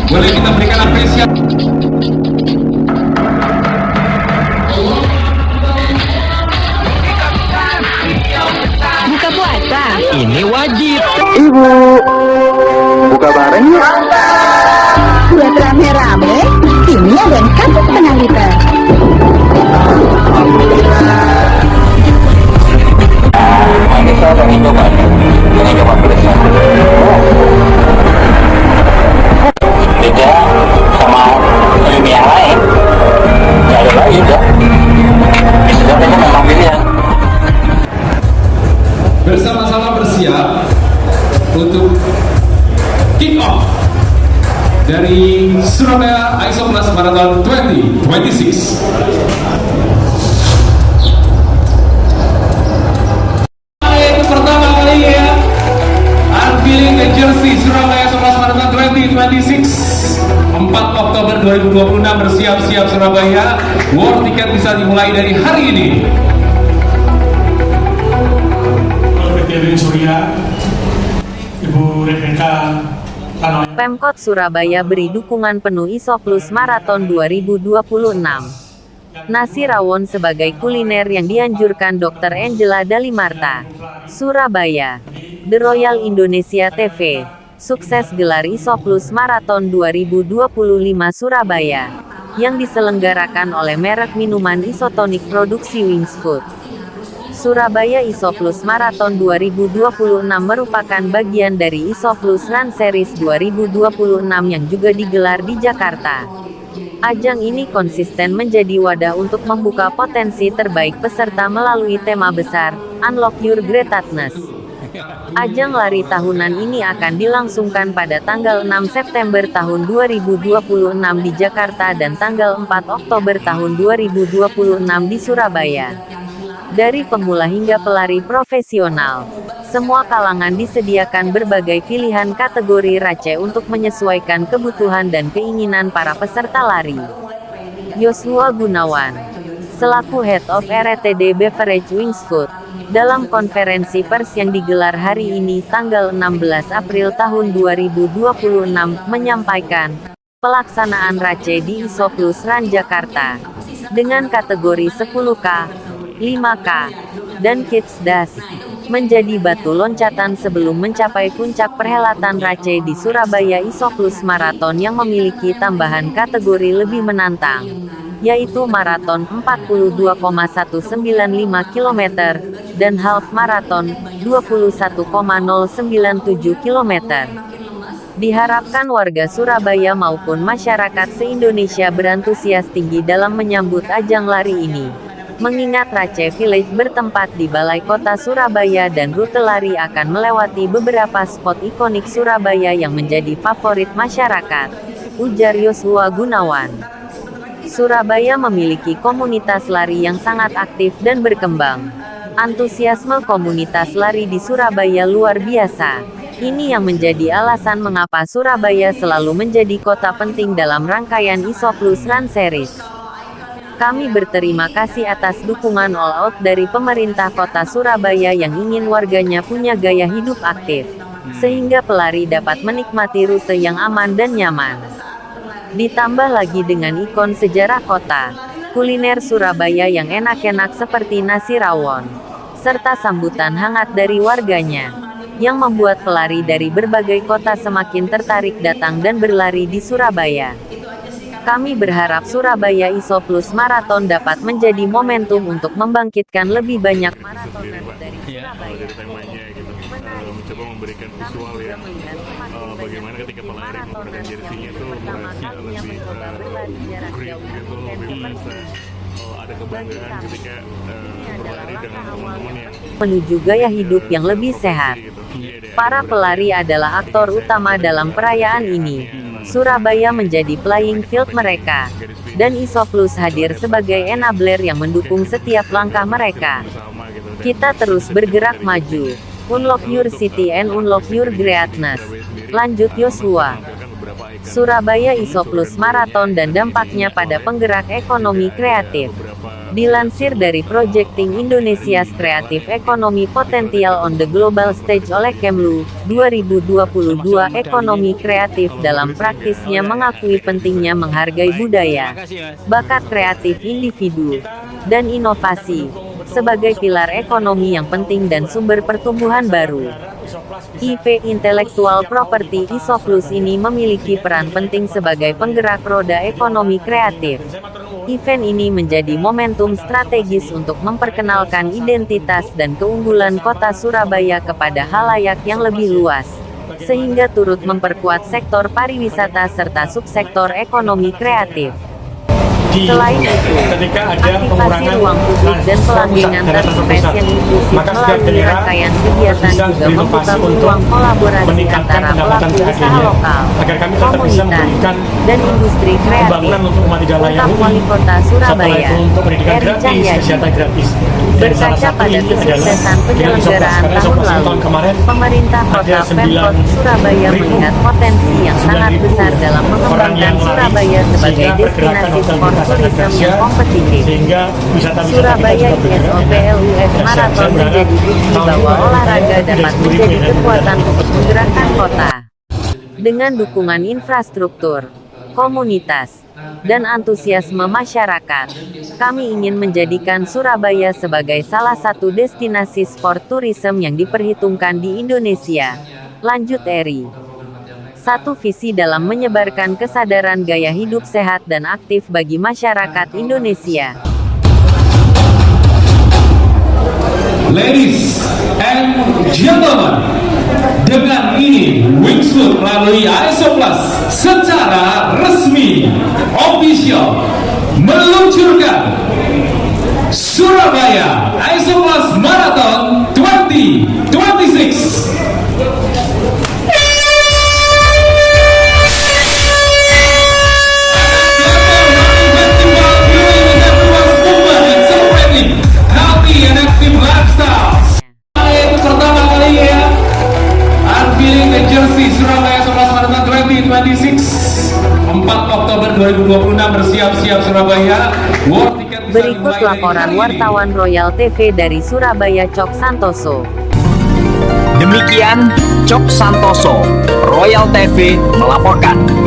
Boleh kita berikan apresiasi. Buka puasa. Ini wajib. Ibu, buka bareng yuk. Buat rame-rame, ini ada 1,5 liter. Kita pengen coba pedesnya. Beda sama film yang lain. Nggak ada lagi udah. Itu memang pilihan. Bersama-sama bersiap untuk kick off dari Surabaya Isoplas Marathon 2026. Itu pertama kali ya, unveiling the jersey Surabaya Isoplas Marathon 2026. 4 Oktober 2026 bersiap-siap Surabaya. War tiket bisa dimulai dari hari ini. PT Surya, Ibu Rebecca Tanoy. Pemkot Surabaya beri dukungan penuh Isoplus Marathon 2026. Nasi rawon sebagai kuliner yang dianjurkan Dr. Angela Dalimarta. Surabaya. The Royal Indonesia TV. Sukses gelar Isoplus Marathon 2025 Surabaya, yang diselenggarakan oleh merek minuman isotonik produksi Wings Food. Surabaya Isoplus Marathon 2026 merupakan bagian dari Isoplus Run Series 2026 yang juga digelar di Jakarta. Ajang ini konsisten menjadi wadah untuk membuka potensi terbaik peserta melalui tema besar, Unlock Your Greatness. Ajang lari tahunan ini akan dilangsungkan pada tanggal 6 September tahun 2026 di Jakarta dan tanggal 4 Oktober tahun 2026 di Surabaya. Dari pemula hingga pelari profesional, semua kalangan disediakan berbagai pilihan kategori race untuk menyesuaikan kebutuhan dan keinginan para peserta lari. Yosua Gunawan, selaku Head of RTD Beverage Wings Food, dalam konferensi pers yang digelar hari ini tanggal 16 April tahun 2026 menyampaikan, pelaksanaan race di Isoplus Run Jakarta dengan kategori 10K, 5K, dan Kids Dash menjadi batu loncatan sebelum mencapai puncak perhelatan race di Surabaya Isoplus Marathon yang memiliki tambahan kategori lebih menantang, yaitu maraton 42,195 km dan half marathon 21,097 km. Diharapkan warga Surabaya maupun masyarakat se-Indonesia berantusias tinggi dalam menyambut ajang lari ini. Mengingat Race Village bertempat di Balai Kota Surabaya dan rute lari akan melewati beberapa spot ikonik Surabaya yang menjadi favorit masyarakat, ujar Yosua Gunawan. Surabaya memiliki komunitas lari yang sangat aktif dan berkembang. Antusiasme komunitas lari di Surabaya luar biasa. Ini yang menjadi alasan mengapa Surabaya selalu menjadi kota penting dalam rangkaian Isoplus Run Series. Kami berterima kasih atas dukungan all out dari pemerintah kota Surabaya yang ingin warganya punya gaya hidup aktif, sehingga pelari dapat menikmati rute yang aman dan nyaman. Ditambah lagi dengan ikon sejarah kota, kuliner Surabaya yang enak-enak seperti nasi rawon, serta sambutan hangat dari warganya, yang membuat pelari dari berbagai kota semakin tertarik datang dan berlari di Surabaya. Kami berharap Surabaya Isoplus Marathon dapat menjadi momentum untuk membangkitkan lebih banyak maratoner dari Surabaya. Dari temanya gitu, mencoba memberikan visual yang bagaimana ketika pelari menggunakan jersinya itu merasa lebih grip gitu, lebih merasa ada kebanggaan ketika berlari dengan teman-teman yang menuju gaya hidup yang lebih sehat. Para pelari adalah aktor utama dalam perayaan ini. Surabaya menjadi playing field mereka, dan Isoplus hadir sebagai enabler yang mendukung setiap langkah mereka. Kita terus bergerak maju. Unlock your city and unlock your greatness. Lanjut Yosua. Surabaya Isoplus Marathon dan dampaknya pada penggerak ekonomi kreatif. Dilansir dari Projecting Indonesia's Creative Economy Potential on the Global Stage oleh Kemlu, 2022 ekonomi kreatif dalam praktisnya mengakui pentingnya menghargai budaya, bakat kreatif individu, dan inovasi, sebagai pilar ekonomi yang penting dan sumber pertumbuhan baru. IP Intellectual Property Isoplus ini memiliki peran penting sebagai penggerak roda ekonomi kreatif. Event ini menjadi momentum strategis untuk memperkenalkan identitas dan keunggulan kota Surabaya kepada halayak yang lebih luas, sehingga turut memperkuat sektor pariwisata serta subsektor ekonomi kreatif. Selain itu, aktivasi ruang publik dan pelanggengan terspace yang inklusif melalui rangkaian kegiatan juga membuka peluang kolaborasi antara pelaku usaha lokal, komunitas, dan industri kreatif. Ungkap Wali Kota Surabaya, Eri Cahyadi. Berkaca pada kesuksesan penyelenggaraan tahun lalu, pemerintah kota Pemkot Surabaya melihat potensi yang sangat besar dalam mengembangkan Surabaya sebagai destinasi sport tourism yang kompetitif. Surabaya ISOPLUS Marathon menjadi bukti bahwa olahraga dapat menjadi kekuatan untuk menggerakkan kota. Dengan dukungan infrastruktur, komunitas, dan antusiasme masyarakat, kami ingin menjadikan Surabaya sebagai salah satu destinasi sport tourism yang diperhitungkan di Indonesia. Lanjut Eri. Satu visi dalam menyebarkan kesadaran gaya hidup sehat dan aktif bagi masyarakat Indonesia. Ladies and gentlemen, dengan ini Wingsuit melalui Isoplus secara resmi, official, meluncurkan Surabaya Isoplus Marathon 2026. Pertama kalinya unveiling the jersey Surabaya Isoplus Marathon 2026 4 Oktober 2026 bersiap-siap Surabaya. Berikut laporan wartawan Royal TV dari Surabaya Cok Santoso. Demikian Cok Santoso, Royal TV melaporkan.